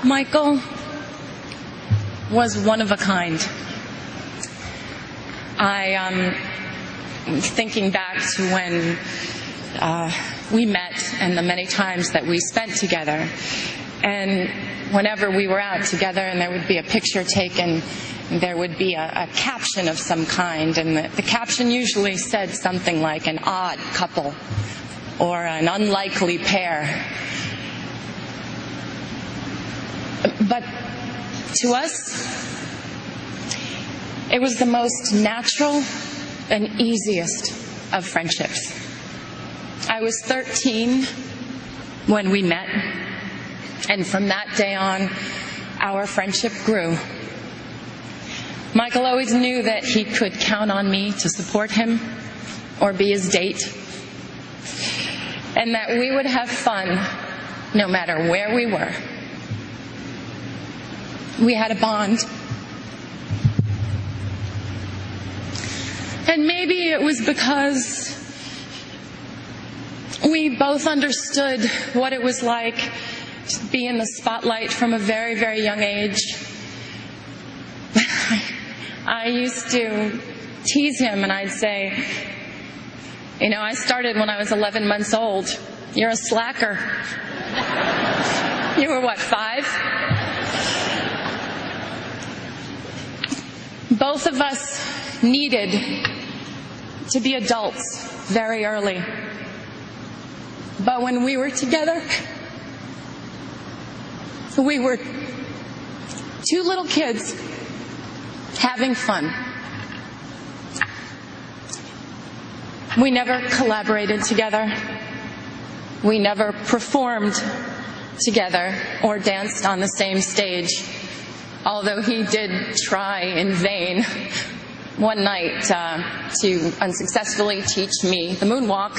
Michael was one of a kind. Thinking back to when we met and the many times that we spent together. And whenever we were out together and there would be a picture taken, there would be a caption of some kind. And the caption usually said something like an odd couple or an unlikely pair. But to us, it was the most natural and easiest of friendships. I was 13 when we met, and from that day on, our friendship grew. Michael always knew that he could count on me to support him or be his date, and that we would have fun no matter where we were. We had a bond. And maybe it was because we both understood what it was like to be in the spotlight from a very, very young age. I used to tease him and I'd say, you know, I started when I was 11 months old. You're a slacker. You were what, 5? Both of us needed to be adults very early. But when we were together, we were two little kids having fun. We never collaborated together. We never performed together or danced on the same stage, although he did try in vain one night to unsuccessfully teach me the moonwalk.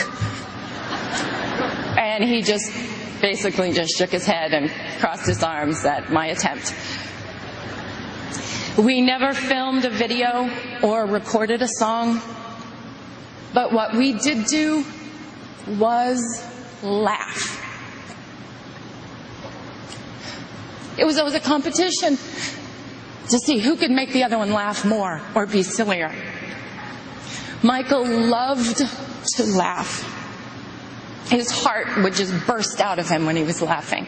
And he just basically just shook his head and crossed his arms at my attempt. We never filmed a video or recorded a song, but what we did do was laugh. It was always a competition to see who could make the other one laugh more or be sillier. Michael loved to laugh. His heart would just burst out of him when he was laughing.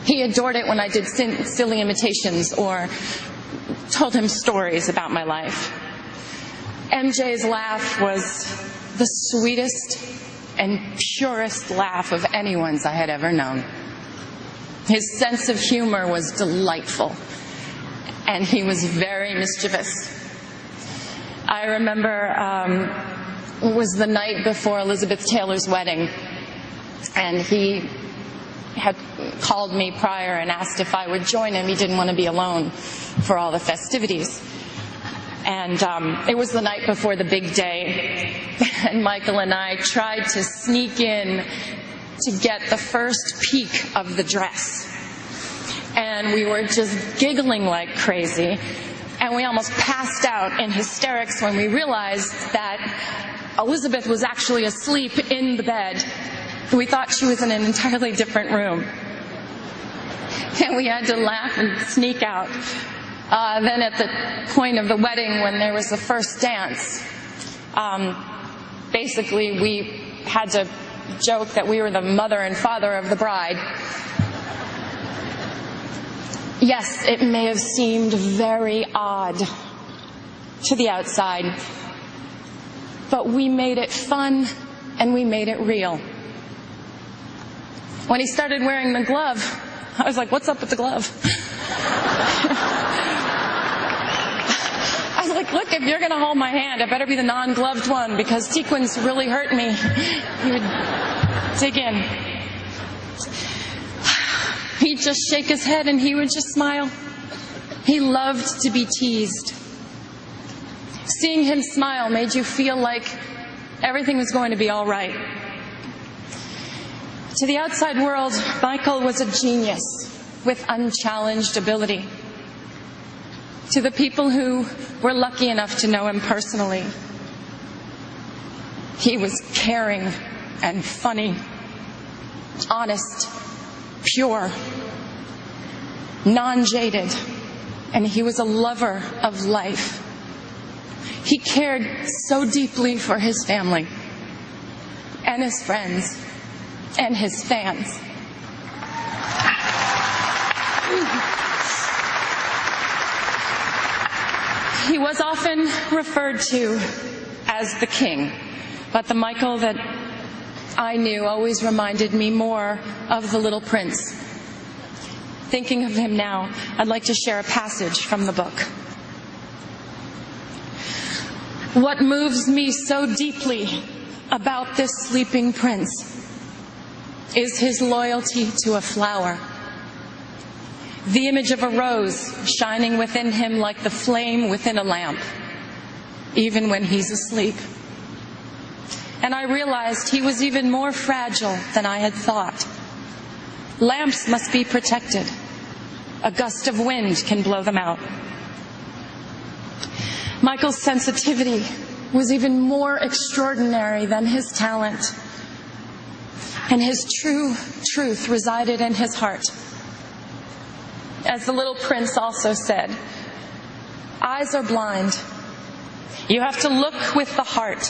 He adored it when I did silly imitations or told him stories about my life. MJ's laugh was the sweetest and purest laugh of anyone's I had ever known. His sense of humor was delightful, and he was very mischievous. I remember it was the night before Elizabeth Taylor's wedding, and he had called me prior and asked if I would join him. He didn't want to be alone for all the festivities. And it was the night before the big day, and Michael and I tried to sneak in to get the first peek of the dress. And we were just giggling like crazy, and we almost passed out in hysterics when we realized that Elizabeth was actually asleep in the bed. We thought she was in an entirely different room. And we had to laugh and sneak out. Then at the point of the wedding, when there was the first dance, basically we had to joke that we were the mother and father of the bride. Yes, it may have seemed very odd to the outside, but we made it fun and we made it real. When he started wearing the glove, I was like, what's up with the glove? I was like, look, if you're going to hold my hand, it better be the non-gloved one, because sequins really hurt me. He would dig in. He'd just shake his head and he would just smile. He loved to be teased. Seeing him smile made you feel like everything was going to be all right. To the outside world, Michael was a genius with unchallenged ability. To the people who were lucky enough to know him personally, he was caring and funny, honest, pure, non-jaded, and he was a lover of life. He cared so deeply for his family and his friends and his fans. He was often referred to as the king, but the Michael that I knew always reminded me more of the little prince. Thinking of him now, I'd like to share a passage from the book. What moves me so deeply about this sleeping prince is his loyalty to a flower. The image of a rose shining within him like the flame within a lamp, even when he's asleep. And I realized he was even more fragile than I had thought. Lamps must be protected. A gust of wind can blow them out. Michael's sensitivity was even more extraordinary than his talent. And his true truth resided in his heart. As the little prince also said, eyes are blind. You have to look with the heart.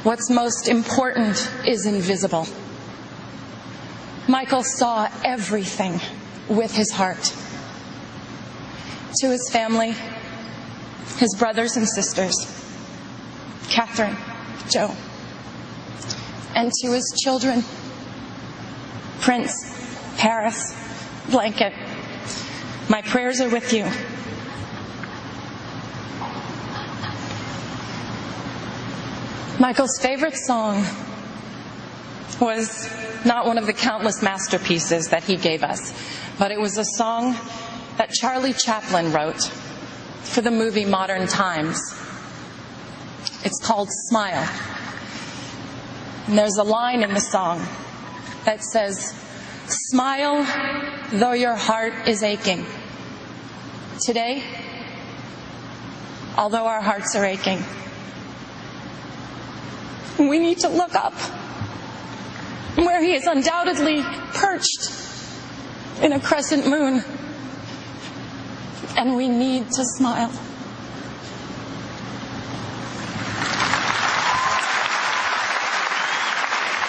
What's most important is invisible. Michael saw everything with his heart. To his family, his brothers and sisters, Catherine, Joe, and to his children, Prince, Paris, Blanket, my prayers are with you. Michael's favorite song was not one of the countless masterpieces that he gave us, but it was a song that Charlie Chaplin wrote for the movie Modern Times. It's called Smile. And there's a line in the song that says, "Smile though your heart is aching." Today, although our hearts are aching, we need to look up where he is undoubtedly perched in a crescent moon. And we need to smile.